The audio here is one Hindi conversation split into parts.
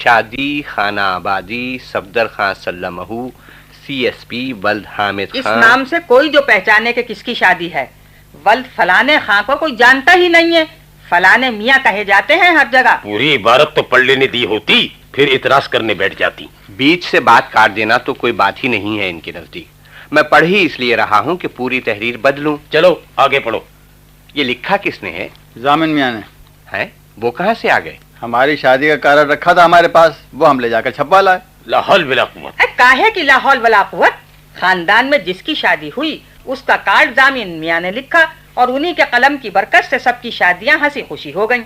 शादी खाना आबादी सफदर खां सल्लमहू CSP वल्द हामिद खां। इस नाम से कोई जो पहचाने के किसकी शादी है। वल्द फलाने खां को कोई जानता ही नहीं है। फलाने मियाँ कहे जाते हैं हर जगह। पूरी इबारत तो पढ़ लेने दी होती, फिर इतराज करने बैठ जाती। बीच से बात काट देना तो कोई बात ही नहीं है इनके नजदीक। मैं पढ़ ही इसलिए रहा हूँ कि पूरी तहरीर बदलूं। चलो आगे पढ़ो। ये लिखा किसने है? जामिन मियाँ ने। है? वो कहाँ से आ गए? हमारी शादी का कार्ड रखा था हमारे पास, वो हम ले जाकर छपवा लाए। लाहौल वला कुव्वत। काहे की लाहौल वला कुव्वत? खानदान में जिसकी शादी हुई उसका कार्ड जामिन मियाँ ने लिखा और उन्हीं के कलम की बरकत से सबकी शादियां हंसी खुशी हो गईं।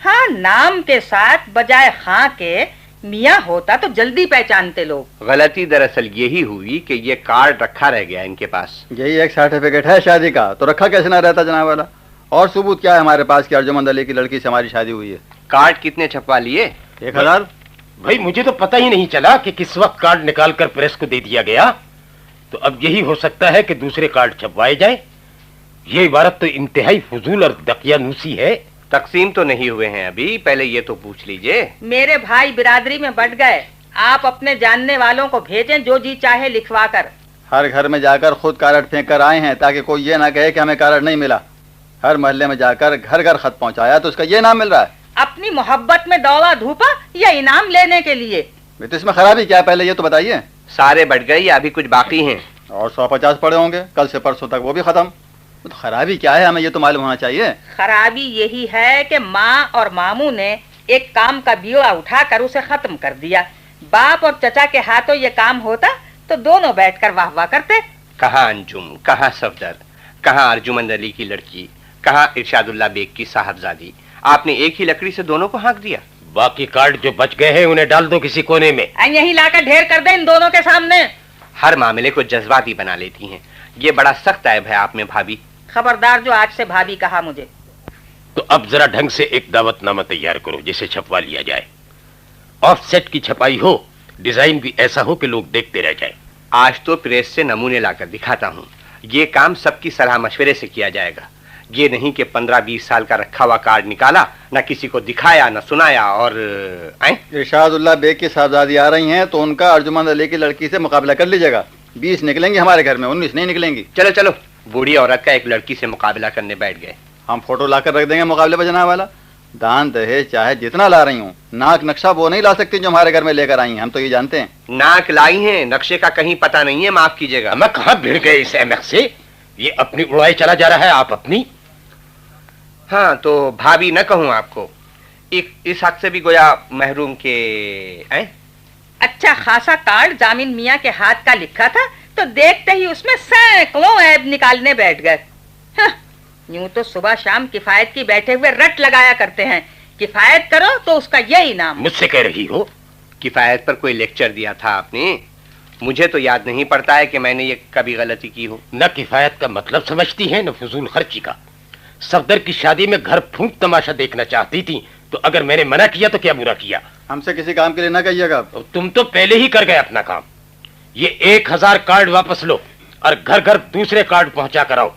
हाँ, नाम के साथ बजाय खां के मियाँ होता तो जल्दी पहचानते लोग। गलती दरअसल यही हुई कि ये कार्ड रखा रह गया इनके पास। यही एक सर्टिफिकेट है शादी का, तो रखा कैसे ना रहता जनाब वाला। और सबूत क्या है हमारे पास कि अर्जुमंद अली की लड़की से हमारी शादी हुई है। कार्ड कितने छपवा लिए? 1000। भाई मुझे तो पता ही नहीं चला कि किस वक्त कार्ड निकाल कर प्रेस को दे दिया गया। तो अब यही हो सकता है कि दूसरे कार्ड छपवाए जाए। ये इबारत तो इंतहाई फजूल और दकियानूसी है। तकसीम तो नहीं हुए हैं अभी, पहले ये तो पूछ लीजिए। मेरे भाई बिरादरी में बट गए। आप अपने जानने वालों को भेजें, जो जी चाहे लिखवा कर। हर घर में जाकर खुद कार्ड फेंक कर आए हैं ताकि कोई ये ना कहे कि हमें कार्ड नहीं मिला। हर मोहल्ले में जाकर घर घर खत पहुंचाया तो उसका ये नाम मिल रहा है। अपनी मोहब्बत में दौड़ा धूपा या इनाम लेने के लिए? तो इसमें खराबी क्या है, पहले ये तो बताइए। सारे बढ़ गए या अभी कुछ बाकी हैं? और 150 पड़े होंगे, कल से परसों तक वो भी खत्म। तो खराबी क्या है, हमें ये तो मालूम होना चाहिए। खराबी यही है कि माँ और मामू ने एक काम का बीड़ा उठाकर उसे खत्म कर दिया। बाप और चचा के हाथों ये काम होता तो दोनों बैठकर वाह वाह करते। कहाँ अंजुम, कहाँ सफदर, कहाँ अर्जुमंद अली की लड़की, कहाँ इरशादुल्लाह बेग की साहबजादी। आपने एक ही लकड़ी से दोनों को हाँक दिया। बाकी कार्ड जो बच गए हैं उन्हें डाल दो किसी कोने में। यही लाकर ढेर कर दे इन दोनों के सामने। हर मामले को जज्बाती बना लेती हैं। ये बड़ा सख्त ऐब है आप में भाभी। खबरदार जो आज से भाभी कहा मुझे। तो अब जरा ढंग से एक दावतनामा तैयार करो जिसे छपवा लिया जाए। ऑफसेट की छपाई हो, डिजाइन भी ऐसा हो कि लोग देखते रह जाए। आज तो प्रेस से नमूने लाकर दिखाता हूँ। ये काम सबकी सलाह मशवरे से किया जाएगा। ये नहीं कि 15-20 साल का रखा हुआ कार्ड निकाला, न किसी को दिखाया न सुनाया। और इरशादुल्लाह बेग की साहबजादी आ रही हैं तो उनका अर्जुमंद अली की लड़की से मुकाबला कर लीजिएगा। 20 निकलेंगी हमारे घर में, 19 नहीं निकलेंगी। चलो चलो, बूढ़ी औरत का एक लड़की से मुकाबला करने बैठ गए। हम फोटो लाकर रख देंगे मुकाबले पर जनाब वाला। दान दहेज चाहे जितना ला रही हूँ, नाक नक्शा वो नहीं ला सकती जो हमारे घर में लेकर आई हैं, हम तो ये जानते हैं। नाक लाई हैं, नक्शे का कहीं पता नहीं है, माफ कीजिएगा। मैं कहाँ भिड़ गए इस अहमक से। ये अपनी उड़ाई चला जा रहा है, आप अपनी। हाँ तो भाभी न कहूँ आपको, इस हक से भी गोया महरूम के अच्छा खासा कार्ड जामिन मियाँ के हाथ का लिखा था तो देखते ही उसमें सैकड़ों ऐब निकालने बैठ गए। यूं तो सुबह शाम किफायत की बैठे हुए रट लगाया करते हैं। किफायत करो तो उसका यही नाम। मुझसे कह रही हो? किफायत पर कोई लेक्चर दिया था आपने? मुझे तो याद नहीं पड़ता है कि मैंने ये कभी गलती की हो। न किफायत का मतलब समझती है न फजूल खर्ची का। सफदर की शादी में घर फूंक तमाशा देखना चाहती थी, तो अगर मैंने मना किया तो क्या बुरा किया? हमसे किसी काम के लिए ना कहिएगा। तुम तो पहले ही कर गए अपना काम। ये 1000 कार्ड वापस लो और घर घर दूसरे कार्ड पहुंचा कराओ।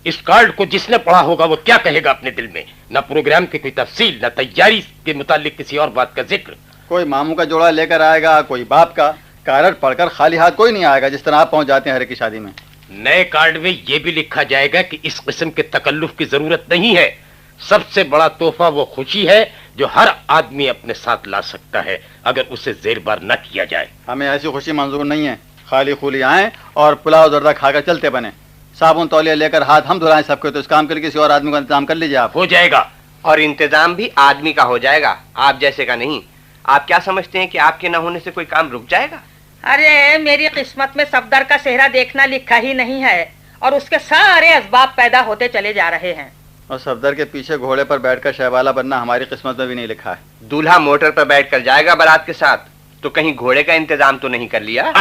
इस कार्ड को जिसने पढ़ा होगा वो क्या कहेगा अपने दिल में? न प्रोग्राम की कोई तफसील, न तैयारी के मुतालिक किसी और बात का जिक्र। कोई मामू का जोड़ा लेकर आएगा, कोई बाप का। कार्ड पढ़कर खाली हाथ कोई नहीं आएगा जिस तरह आप पहुंच जाते हैं हर एक की शादी में। नए कार्ड में ये भी लिखा जाएगा कि इस किस्म के तकल्लुफ की जरूरत नहीं है। सबसे बड़ा तोहफा वो खुशी है जो हर आदमी अपने साथ ला सकता है अगर उसे जेरबार न किया जाए। हमें ऐसी खुशी मंजूर नहीं है। खाली खुली आए और पुलाव जर्दा खाकर चलते बने। साबुन तौलिया लेकर हाथ हम धुलाएं सबके, तो इस काम के लिए किसी और आदमी का इंतजाम कर लीजिए आप। हो जाएगा। और इंतजाम भी आदमी का हो जाएगा, आप जैसे का नहीं। आप क्या समझते हैं कि आपके न होने से कोई काम रुक जाएगा? अरे मेरी किस्मत में सफदर का सेहरा देखना लिखा ही नहीं है और उसके सारे असबाब पैदा होते चले जा रहे हैं। और सफदर के पीछे घोड़े पर बैठकर शहवाला बनना हमारी किस्मत में भी नहीं लिखा है। दूल्हा मोटर पर बैठकर जाएगा बारात के साथ, तो कहीं घोड़े का इंतजाम तो नहीं कर लिया?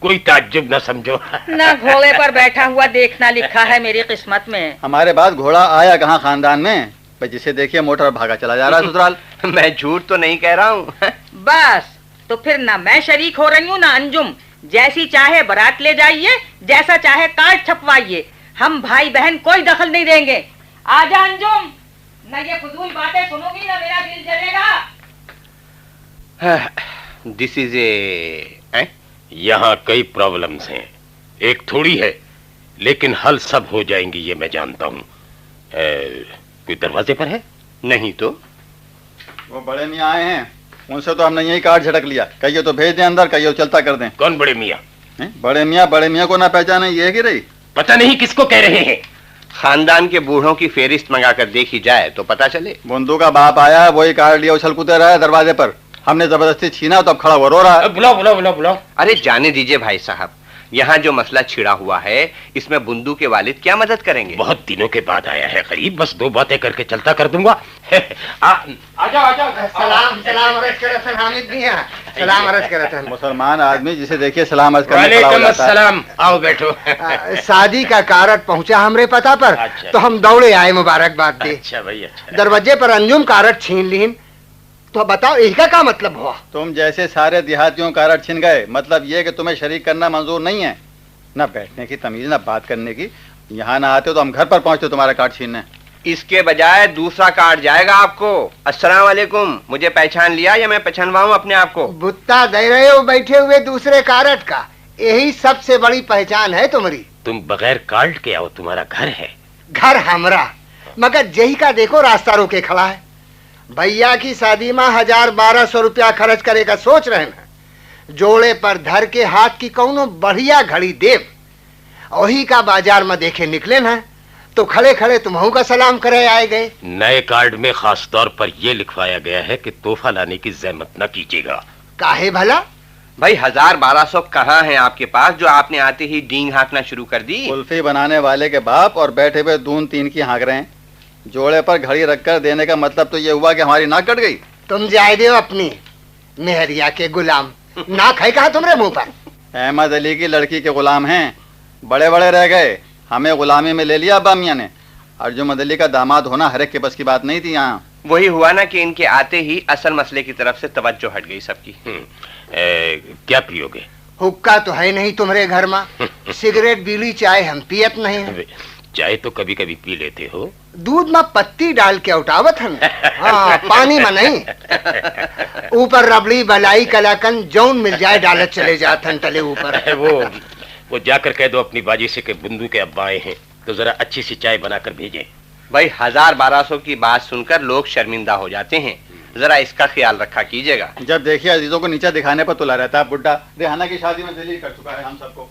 कोई ताज्जुब न समझो। न घोड़े पर बैठा हुआ देखना लिखा है मेरी किस्मत में। हमारे बाद घोड़ा आया कहाँ खानदान में? भाई जिसे देखिए मोटर भागा चला जा रहा है ससुराल। मैं झूठ तो नहीं कह रहा हूँ। बस तो फिर ना मैं शरीक हो रही हूँ ना अंजुम। जैसी चाहे बारात ले जाइए, जैसा चाहे कार्ड छपवाइए, हम भाई बहन कोई दखल नहीं देंगे। आजा अंजुम, न ये फजूल बातें सुनोगी ना मेरा दिल जलेगा। दिस इज ए यहाँ कई प्रॉब्लम्स हैं, एक थोड़ी है, लेकिन हल सब हो जाएंगी ये मैं जानता हूँ। कोई दरवाजे पर है? नहीं तो वो बड़े मियाँ आए हैं, उनसे तो हमने यही कार्ड झटक लिया। कहिए तो भेज दें अंदर, कहिए तो चलता कर दें। कौन बड़े मियाँ? बड़े मियाँ को ना पहचाने, ये है कि रही? पता नहीं किसको कह रहे हैं। खानदान के बूढ़ों की फेरिस्त मंगाकर देखी जाए तो पता चले। बुंदू का बाप आया, वही कार्ड लिया, उछल कूदे रहा है दरवाजे पर। हमने जबरदस्ती छीना तो अब खड़ा हुआ रो रहा है। बुलाओ बुलाओ बुलाओ बुलाओ। अरे जाने दीजिए भाई साहब, यहाँ जो मसला छिड़ा हुआ है इसमें बुंदू के वालिद क्या मदद करेंगे? बहुत दिनों के बाद आया है गरीब, बस 2 बातें करके चलता कर दूंगा। आजा आजा। सलाम अर्ज करत हामिद मियां, सलाम अर्ज करत। मुसलमान आदमी जिसे देखिए सलाम अर्ज करने वालेकुम खड़ा हो जाता है। अस्सलाम, आओ बैठो। शादी का कार्ड पहुंचा हमरे पता पर, अच्छा। तो हम दौड़े आए मुबारकबाद दे। अच्छा भाई अच्छा। दरवाजे पर अंजुम कार्ड छीन लीन, तो बताओ इसका क्या मतलब हुआ? तुम जैसे सारे देहातियों कार्ड छिन गए, मतलब ये कि तुम्हें शरीक करना मंजूर नहीं है। ना बैठने की तमीज, ना बात करने की। यहाँ ना आते तो हम घर पर पहुंचते तुम्हारा कार्ड छीनने। इसके बजाय दूसरा कार्ड जाएगा आपको। अस्सलाम वालेकुम, मुझे पहचान लिया या मैं पहचानवाऊं अपने आप को? बुत्ता दे रहे हो बैठे हुए दूसरे कार्ड का, यही सबसे बड़ी पहचान है तुम्हारी। तुम बगैर कार्ड के आओ, तुम्हारा घर है। घर हमरा, मगर यही का देखो रास्ता रोके खड़ा है। भैया की शादी में 1000-1200 रुपया खर्च करे का सोच रहे हैं। जोड़े पर धर के हाथ की कौनो बढ़िया घड़ी देव, वही का बाजार में देखे निकले ना, तो खड़े खड़े तुम्हारा का सलाम करे आए गए। नए कार्ड में खास तौर पर यह लिखवाया गया है कि तोहफा लाने की जहमत न कीजिएगा। काहे भला? भाई 1000-1200 कहाँ है आपके पास जो आपने आते ही डींग हाँकना शुरू कर दी? कुल्फी बनाने वाले के बाप और बैठे हुए दून 3 की हाँक रहे हैं। जोड़े पर घड़ी रखकर देने का मतलब तो ये हुआ कि हमारी नाक कट गई। तुम जाए दे अपनी मेहरिया के गुलाम, नाक है कहा तुम्हारे मुंह पर? अहमद अली की लड़की के गुलाम हैं, बड़े बड़े रह गए, हमें गुलामी में ले लिया अब्बा मियाँ ने। अर्जुन अली का दामाद होना हर एक के बस की बात नहीं थी। यहाँ वही हुआ ना कि इनके आते ही असल मसले की तरफ से तवज्जो हट गई सबकी। क्या पियोगे? हुक्का तो है नहीं तुम्हारे घर में, सिगरेट बीड़ी चाय हम पियत नहीं है। चाय तो कभी कभी पी लेते हो। दूध में पत्ती डाल के उठावत हम, हाँ, पानी में नहीं। ऊपर रबड़ी बलाई कलाकन जौन मिल जाए डालत चले जातन तले ऊपर। वो जाकर कह दो अपनी बाजी से कि बुंदू के अब्बा आए हैं, तो जरा अच्छी सी चाय बनाकर भेजें। भाई 1000-1200 की बात सुनकर लोग शर्मिंदा हो जाते हैं, जरा इसका ख्याल रखा कीजिएगा। जब देखिए अजीजों को नीचे दिखाने पर तुला रहता है बुड्ढा। रेहाना की शादी में दिल्ली कर चुका है हम सबको।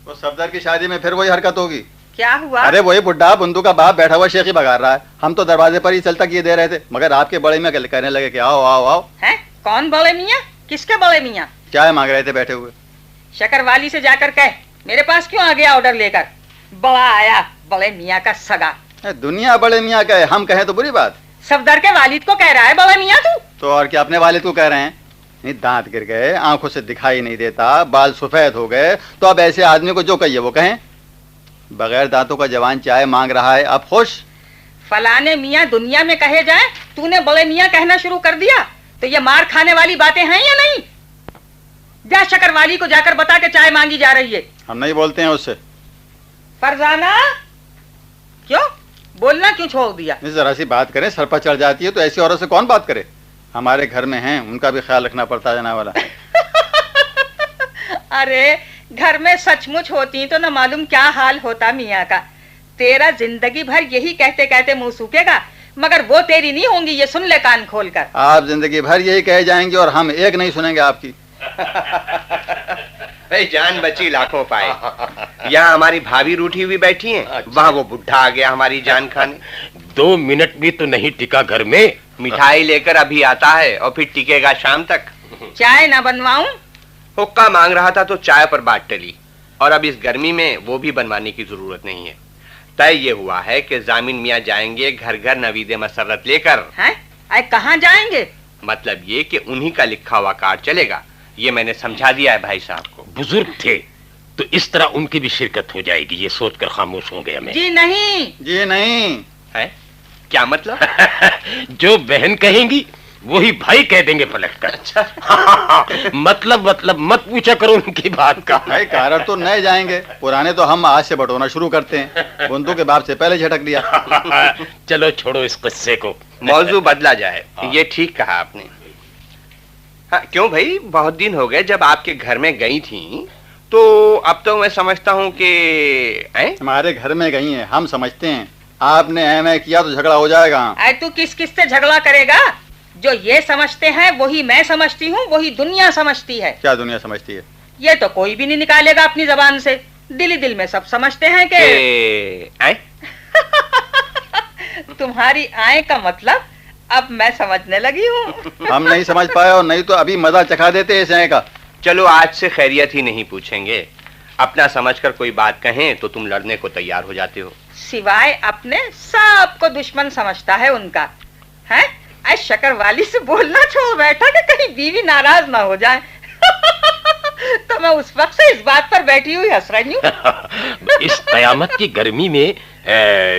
तो सफदर की शादी में फिर वही हरकत होगी। क्या हुआ? अरे वही बुड्ढा बुंदू का बाप बैठा हुआ शेखी बगार रहा है। हम तो दरवाजे पर ही चलता किए दे रहे थे, मगर आपके बड़े में कहने लगे कि आओ आओ आओ। हैं? कौन बड़े मियाँ? किसके बड़े मियाँ? चाय मांग रहे थे बैठे हुए। शकर वाली से जाकर कह मेरे पास क्यों आ गया ऑर्डर लेकर? बड़ा आया बड़े मियाँ का सगा। दुनिया बड़े मियाँ कहे, हम कहें तो बुरी बात। सफदर के वालिद को कह रहा है बड़े मियाँ तू? तो और क्या अपने वालिद को कह रहे हैं? नहीं, दांत गिर गए, आंखों से दिखाई नहीं देता, बाल सफेद हो गए, तो अब ऐसे आदमी को जो कहिए वो कहें। बगैर दांतों का जवान चाय मांग रहा है, अब खुश? फलाने मियाँ दुनिया में कहे जाए, तूने बड़े मियाँ कहना शुरू कर दिया, तो ये मार खाने वाली बातें हैं या नहीं? जा शकर वाली को जाकर बता के चाय मांगी जा रही है। हम नहीं बोलते हैं उससे। फरजाना, क्यों बोलना क्यों छोड़ दिया? जरा सी बात करें, सर पर चढ़ जाती है, तो ऐसी औरत से कौन बात करे? हमारे घर में हैं, उनका भी ख्याल रखना पड़ता है जाना वाला। अरे घर में सचमुच होती तो न मालूम क्या हाल होता मियाँ का। तेरा जिंदगी भर यही कहते कहते मुंह सूखेगा, मगर वो तेरी नहीं होंगी, ये सुन ले कान खोल कर। आप जिंदगी भर यही कहे जाएंगे और हम एक नहीं सुनेंगे आपकी। जान बची लाखों पाए। यहाँ हमारी भाभी रूठी हुई बैठी हैं, अच्छा। वहाँ वो बुढ़ा आ गया हमारी जान खाने। 2 मिनट भी तो नहीं टिका घर में। मिठाई लेकर अभी आता है और फिर टिकेगा शाम तक। चाय ना बनवाऊं? हुक्का मांग रहा था तो चाय पर बात टली, और अब इस गर्मी में वो भी बनवाने की जरूरत नहीं है। तय ये हुआ है कि जामिन मियाँ जाएंगे घर घर नवीदे मसरत लेकर। हैं? आए कहाँ जाएंगे? मतलब ये कि उन्हीं का लिखा हुआ कार्ड चलेगा, ये मैंने समझा दिया है भाई साहब को। बुजुर्ग थे तो इस तरह उनकी भी शिरकत हो जाएगी, ये सोचकर खामोश हो गया मैं। जी नहीं। जी नहीं है? क्या मतलब? जो बहन कहेंगी वही भाई कह देंगे पलट कर। अच्छा। मतलब मत पूछा करो उनकी बात का। भाई कारण तो नए जाएंगे, पुराने तो हम आज से बटोरना शुरू करते हैं। बुंदू के बाप से पहले झटक लिया। चलो छोड़ो इस किस्से को, मौजू बदला जाए। ये ठीक कहा आपने। हाँ, क्यों भाई, बहुत दिन हो गए जब आपके घर में गई थी, तो अब तो मैं समझता हूँ कि हमारे घर में गई हैं, हम समझते हैं। आपने मैं किया तो झगड़ा हो जाएगा। अरे तू किस किस से झगड़ा करेगा? जो ये समझते हैं वही मैं समझती हूँ, वही दुनिया समझती है। क्या दुनिया समझती है? ये तो कोई भी नहीं निकालेगा अपनी जबान से। दिल ही दिल में सब समझते हैं कि तुम्हारी आय का मतलब अब मैं समझने लगी हूँ। हम नहीं समझ पाए, और नहीं तो अभी मजा चखा देते इस आय का। चलो आज से खैरियत ही नहीं पूछेंगे। अपना समझकर कोई बात कहें तो तुम लड़ने को तैयार हो जाते हो। सिवाय अपने सबको दुश्मन समझता है उनका। है आज शक्कर वाली से बोलना छोड़ बैठा कि कहीं बीवी नाराज ना हो जाए। तो मैं उस वक्त से इस बात पर बैठी हुई हंस रही हूँ। इस कयामत की गर्मी में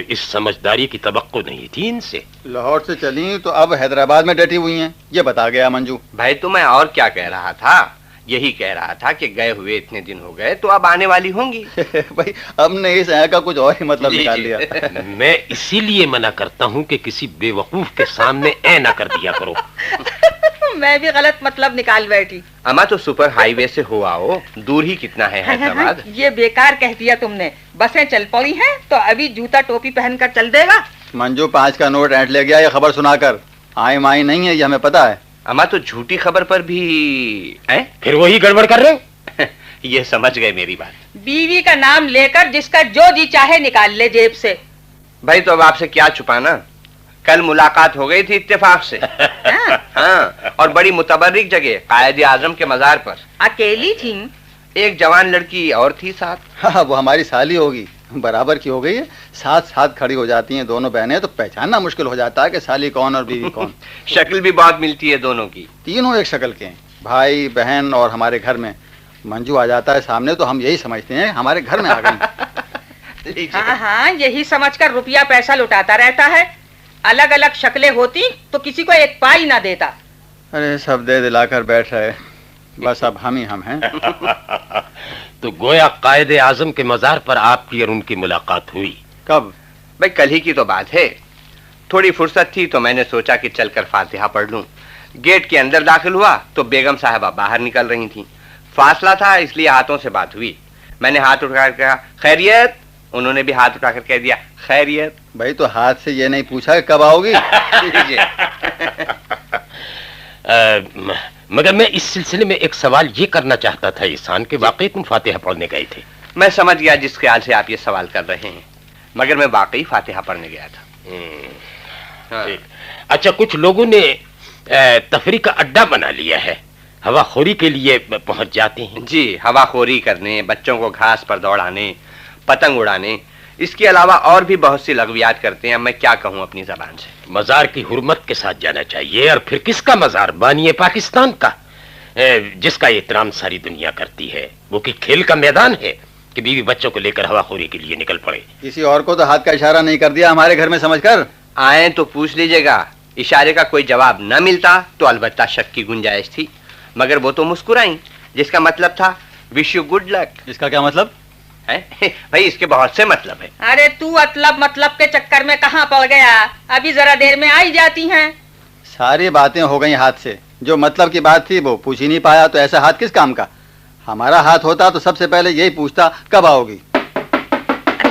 इस समझदारी की तवक्को नहीं थी इनसे। लाहौर से चली तो अब हैदराबाद में डटी हुई हैं, ये बता गया मंजू। भाई तो मैं और क्या कह रहा था, यही कह रहा था कि गए हुए इतने दिन हो गए तो अब आने वाली होंगी। भाई हमने इस आय का कुछ और ही मतलब निकाल लिया। मैं इसीलिए मना करता हूँ कि किसी बेवकूफ के सामने ऐ ना कर दिया करो। मैं भी गलत मतलब निकाल बैठी। अमा तो सुपर हाईवे से हो आओ, दूर ही कितना है हैदराबाद। ये बेकार कह दिया तुमने। बसें चल पड़ी हैं तो अभी जूता टोपी पहनकर चल देगा। मंजू 5 का नोट ऐंठ ले गया ये खबर सुनाकर। आई माई नहीं है ये हमें पता है। अमा तो झूठी खबर पर भी फिर वही गड़बड़ कर रहे। ये समझ गए मेरी बात। बीवी का नाम लेकर जिसका जो जी चाहे निकाल ले जेब से। भाई तो अब आपसे क्या छुपाना, कल मुलाकात हो गई थी इत्तेफाक से। हाँ, और बड़ी मुतबर्रिक जगह कायदे आजम के मजार पर। अकेली थी? एक जवान लड़की और थी साथ। हाँ वो हमारी साली होगी, बराबर की हो गई है। साथ साथ खड़ी हो जाती हैं दोनों बहनें, तो पहचानना मुश्किल हो जाता है कि साली कौन और बीवी कौन। शक्ल भी बहुत मिलती है दोनों की। तीनों एक शक्ल के हैं, भाई बहन। और हमारे घर में मंजू आ जाता है सामने तो हम यही समझते हैं हमारे घर में आ गई। हाँ हाँ, यही समझकर रुपया पैसा लुटाता रहता है। अलग अलग शक्लें होती तो किसी को एक पाई ना देता। अरे सब दे दिलाकर बैठ रहे, बस अब हम ही हम हैं। तो गोया कायदे आजम के मजार पर आपकी और उनकी मुलाकात हुई। कब? भाई कल ही की तो बात है। थोड़ी फुर्सत थी तो मैंने सोचा कि चलकर फातिहा पढ़ लूं। गेट के अंदर दाखिल हुआ तो बेगम साहबा बाहर निकल रही थी। फासला था इसलिए हाथों से बात हुई। मैंने हाथ उठाकर कहा खैरियत, उन्होंने भी हाथ उठाकर कह दिया खैरियत। भाई तो हाथ से ये नहीं पूछा कि कब आओगी। मगर मैं इस सिलसिले में एक सवाल ये करना चाहता था ईसान, कि वाकई तुम फातिहा पढ़ने गए थे? मैं समझ गया जिस ख्याल से आप ये सवाल कर रहे हैं, मगर मैं वाकई फातिहा पढ़ने गया था। हाँ। ठीक। अच्छा, कुछ लोगों ने तफरीह का अड्डा बना लिया है, हवाखोरी के लिए पहुंच जाते हैं। जी, हवाखोरी करने, बच्चों को घास पर दौड़ाने, पतंग उड़ाने, इसके अलावा और भी बहुत सी लग़वियात करते हैं। मैं क्या कहूँ अपनी जबान से। मजार की हुर्मत के साथ जाना चाहिए। और फिर किसका मजार? बानिए पाकिस्तान का, जिसका एहतराम सारी दुनिया करती है। वो कि खेल का मैदान है कि बीवी बच्चों को लेकर हवाखोरी के लिए निकल पड़े। किसी और को तो हाथ का इशारा नहीं कर दिया हमारे घर में समझकर। आए तो पूछ लीजिएगा। इशारे का कोई जवाब न मिलता तो अलबत्ता शक की गुंजाइश थी, मगर वो तो मुस्कुराई, जिसका मतलब था विश यू गुड लक। इसका क्या मतलब है? भाई इसके बहुत से मतलब है। अरे तू मतलब के चक्कर में कहाँ पड़ गया? अभी जरा देर में आई जाती हैं। सारी बातें हो गई हाथ से। जो मतलब की बात थी वो पूछ ही नहीं पाया, तो ऐसा हाथ किस काम का? हमारा हाथ होता तो सबसे पहले यही पूछता कब आओगी।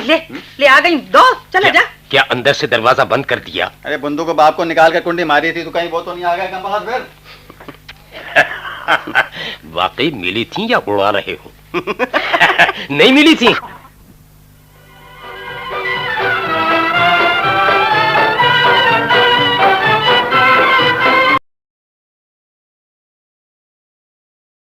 ले आ गई। दो चले जा। क्या अंदर से दरवाजा बंद कर दिया? अरे बंदू को बाप को निकाल कर कुंडी मारी थी, तो कहीं वो तो नहीं आ गया कम बात फिर। वाकई मिली थी या उड़ा रहे हो? नहीं मिली थी।